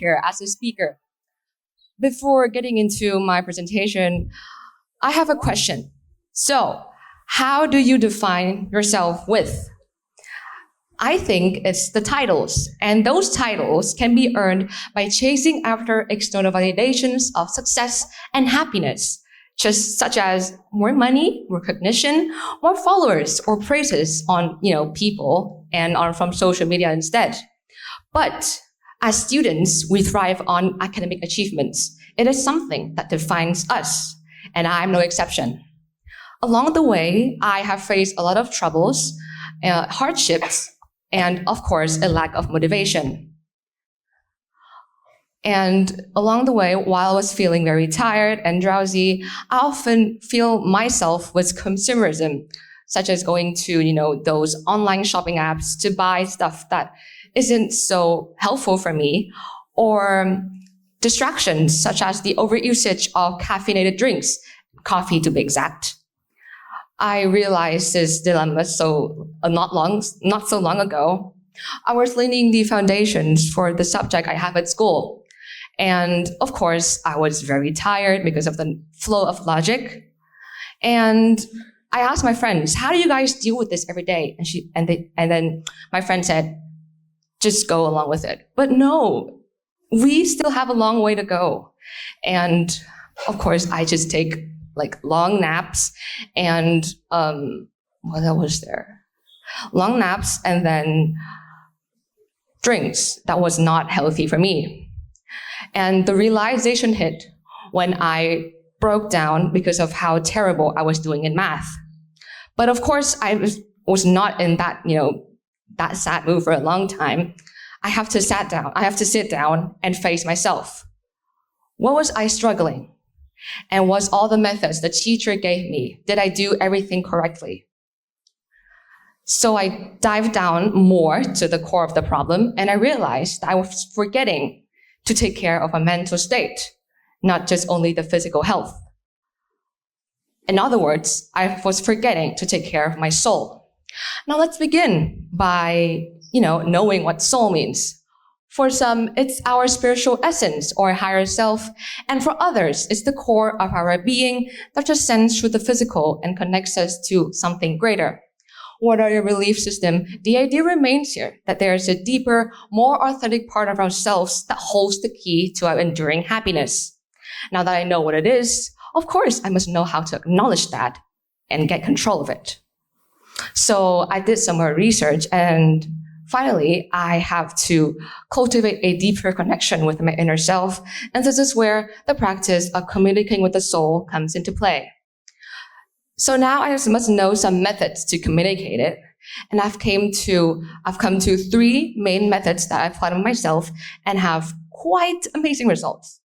here as a speaker. Before getting into my presentation, I have a question. So, how do you define yourself with? I think it's the titles, and those titles can be earned by chasing after external validations of success and happiness, just such as more money, recognition, more followers, or praises on, people and on from social media instead. But as students, we thrive on academic achievements. It is something that defines us, and I'm no exception. Along the way, I have faced a lot of troubles, hardships, and of course, a lack of motivation. And along the way, while I was feeling very tired and drowsy, I often feel myself with consumerism, such as going to, those online shopping apps to buy stuff that isn't so helpful for me, or distractions such as the overusage of caffeinated drinks, coffee to be exact. I realized this dilemma not so long ago. I was laying the foundations for the subject I have at school. And of course, I was very tired because of the flow of logic. And I asked my friends, how do you guys deal with this every day? And then my friend said, just go along with it. But no, we still have a long way to go. And of course, I just take long naps and what else was there? Long naps and then drinks. That was not healthy for me. And the realization hit when I broke down because of how terrible I was doing in math. But of course, I was not in that, that sad mood for a long time. I have to sit down and face myself. What was I struggling? And was all the methods the teacher gave me, did I do everything correctly? So I dived down more to the core of the problem, and I realized that I was forgetting to take care of my mental state, not just only the physical health. In other words, I was forgetting to take care of my soul. Now let's begin by, knowing what soul means. For some, it's our spiritual essence or higher self, and for others, it's the core of our being that transcends through the physical and connects us to something greater. Whatever your belief system, the idea remains here that there is a deeper, more authentic part of ourselves that holds the key to our enduring happiness. Now that I know what it is, of course, I must know how to acknowledge that and get control of it. So I did some more research, and finally, I have to cultivate a deeper connection with my inner self, and this is where the practice of communicating with the soul comes into play. So now I must know some methods to communicate it, and I've come to 3 main methods that I've applied on myself and have quite amazing results.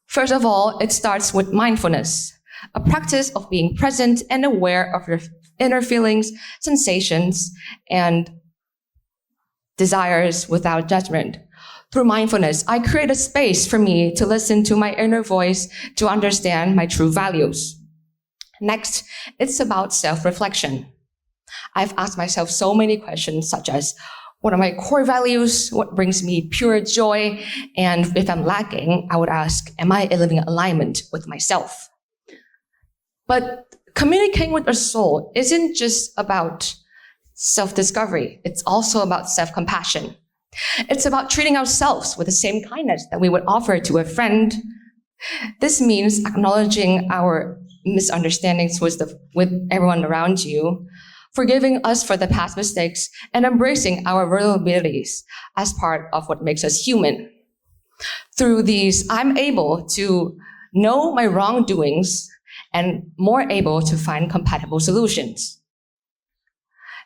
First of all, it starts with mindfulness, a practice of being present and aware of your inner feelings, sensations, and desires without judgment. Through mindfulness, I create a space for me to listen to my inner voice to understand my true values. Next, it's about self-reflection. I've asked myself so many questions such as, what are my core values? What brings me pure joy? And if I'm lacking, I would ask, am I living in alignment with myself? But communicating with our soul isn't just about self-discovery. It's also about self-compassion. It's about treating ourselves with the same kindness that we would offer to a friend. This means acknowledging our misunderstandings with everyone around you, forgiving us for the past mistakes, and embracing our vulnerabilities as part of what makes us human. Through these, I'm able to know my wrongdoings and more able to find compatible solutions.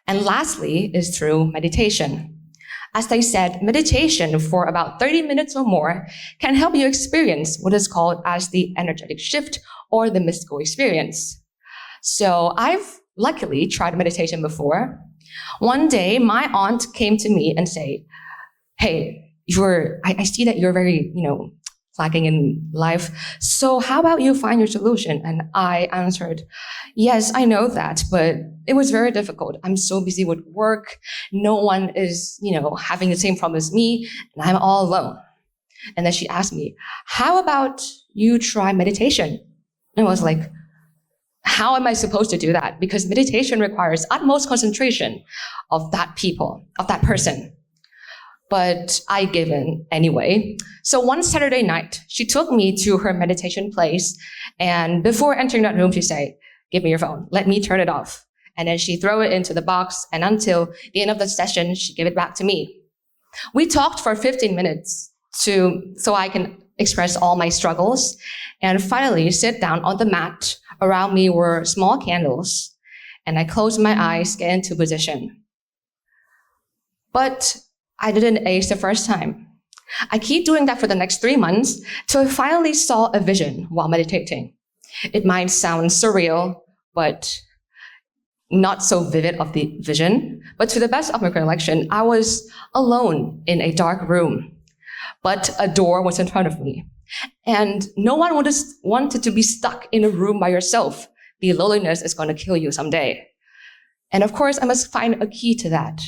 And lastly is through meditation. As I said, meditation for about 30 minutes or more can help you experience what is called as the energetic shift or the mystical experience. So I've luckily tried meditation before. One day, my aunt came to me and said, hey, I see that you're very, lacking in life. So how about you find your solution? And I answered, yes, I know that, but it was very difficult. I'm so busy with work. No one is, having the same problem as me, and I'm all alone. And then she asked me, how about you try meditation? And I was like, how am I supposed to do that? Because meditation requires utmost concentration of that person. But I gave in anyway. So one Saturday night, she took me to her meditation place. And before entering that room, she said, give me your phone. Let me turn it off. And then she threw it into the box. And until the end of the session, she gave it back to me. We talked for 15 minutes so I can express all my struggles. And finally sit down on the mat. Around me were small candles. And I closed my eyes, get into position. But I didn't ace the first time. I keep doing that for the next 3 months till I finally saw a vision while meditating. It might sound surreal, but not so vivid of the vision. But to the best of my recollection, I was alone in a dark room, but a door was in front of me. And no one wanted to be stuck in a room by yourself. The loneliness is going to kill you someday. And of course, I must find a key to that.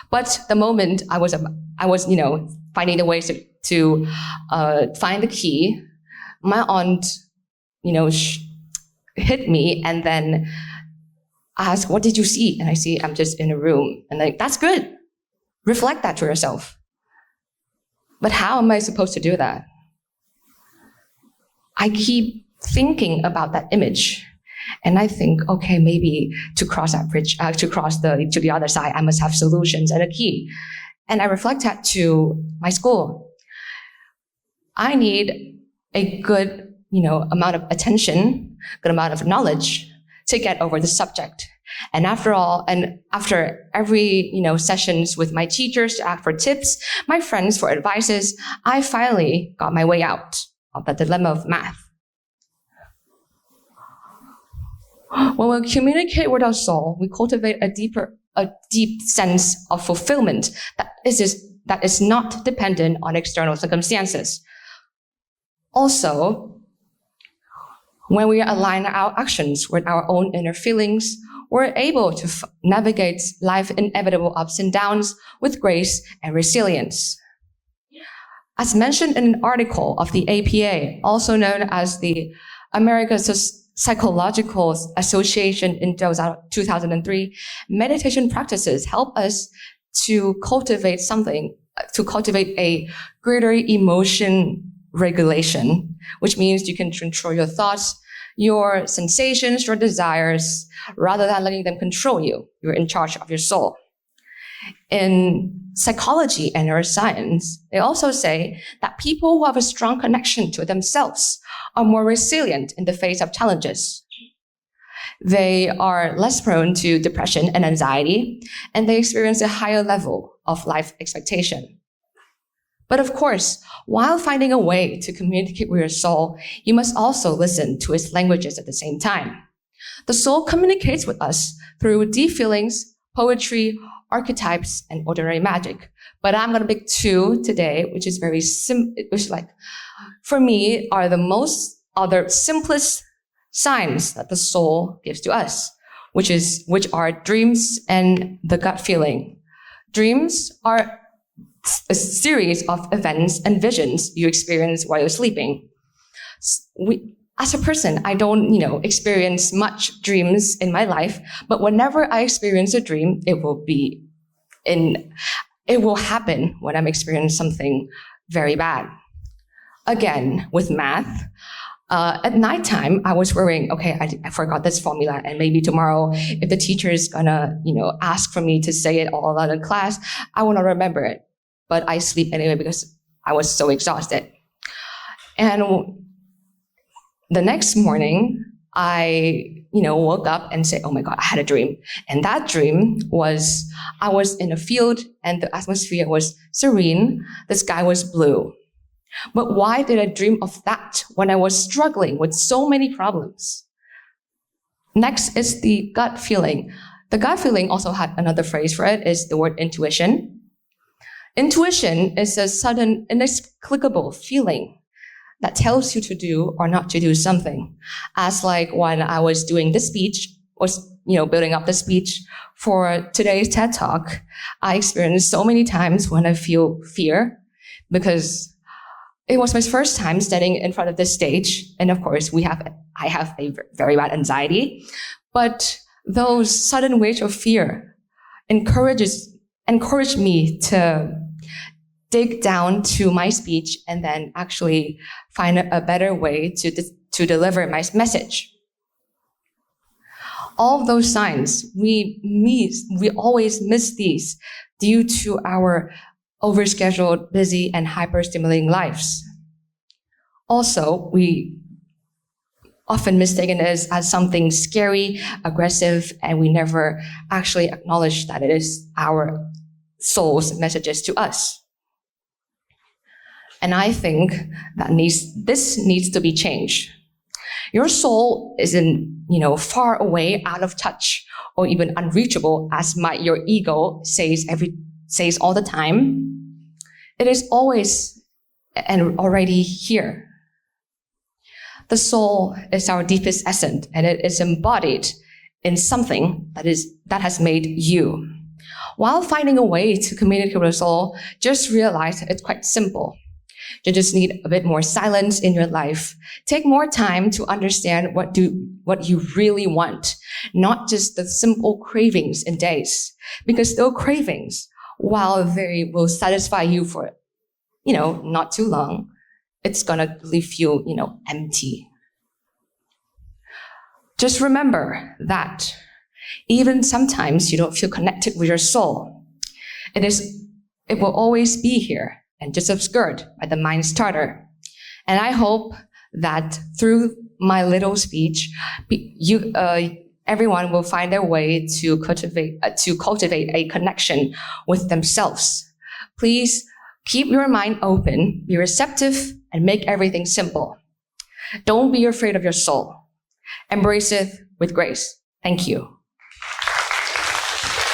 But the moment I was finding the ways to find the key, my aunt, hit me and then asked, what did you see? And I see, I'm just in a room. And that's good. Reflect that to yourself. But how am I supposed to do that? I keep thinking about that image. And I think, okay, maybe to cross that bridge, to the other side, I must have solutions and a key. And I reflect that to my school. I need a good, amount of attention, good amount of knowledge to get over the subject. And after every, sessions with my teachers to ask for tips, my friends for advices, I finally got my way out of the dilemma of math. When we communicate with our soul, we cultivate a deep sense of fulfillment that is not dependent on external circumstances. Also, when we align our actions with our own inner feelings, we're able to navigate life's inevitable ups and downs with grace and resilience. As mentioned in an article of the APA, also known as the American Psychological Association in 2003, meditation practices help us to cultivate a greater emotion regulation, which means you can control your thoughts, your sensations, your desires, rather than letting them control you. You're in charge of your soul. In psychology and neuroscience, they also say that people who have a strong connection to themselves are more resilient in the face of challenges. They are less prone to depression and anxiety, and they experience a higher level of life expectation. But of course, while finding a way to communicate with your soul, you must also listen to its languages at the same time. The soul communicates with us through deep feelings, poetry, archetypes, and ordinary magic. But I'm going to pick two today, which is for me, are the simplest signs that the soul gives to us, which are dreams and the gut feeling. Dreams are a series of events and visions you experience while you're sleeping. As a person, I don't, experience much dreams in my life, but whenever I experience a dream, it will happen when I'm experiencing something very bad. Again, with math, at nighttime, I was worrying, okay, I forgot this formula, and maybe tomorrow, if the teacher is gonna, ask for me to say it all out in class, I will not remember it. But I sleep anyway because I was so exhausted. And the next morning, I, woke up and said, oh my God, I had a dream. And that dream was, I was in a field and the atmosphere was serene. The sky was blue. But why did I dream of that when I was struggling with so many problems? Next is the gut feeling. The gut feeling also had another phrase for it, is the word intuition. Intuition is a sudden, inexplicable feeling that tells you to do or not to do something. As like when I was doing this speech, building up the speech for today's TED Talk, I experienced so many times when I feel fear because It was my first time standing in front of this stage. And of course, I have a very bad anxiety, but those sudden waves of fear encouraged me to dig down to my speech and then actually find a better way to deliver my message. All of those signs, we always miss these due to our overscheduled, busy, and hyper-stimulating lives. Also, we often mistaken it as something scary, aggressive, and we never actually acknowledge that it is our soul's messages to us. And I think that this needs to be changed. Your soul isn't, far away, out of touch, or even unreachable, as your ego says all the time. It is always and already here. The soul is our deepest essence, and it is embodied in something that has made you. While finding a way to communicate with the soul, just realize it's quite simple. You just need a bit more silence in your life. Take more time to understand what you really want, not just the simple cravings in days. Because those cravings, while they will satisfy you for, not too long, it's gonna leave you, empty. Just remember that even sometimes you don't feel connected with your soul. It will always be here and just obscured by the mind starter. And I hope that through my little speech, everyone will find their way to cultivate a connection with themselves. Please keep your mind open, be receptive, and make everything simple. Don't be afraid of your soul. Embrace it with grace. Thank you.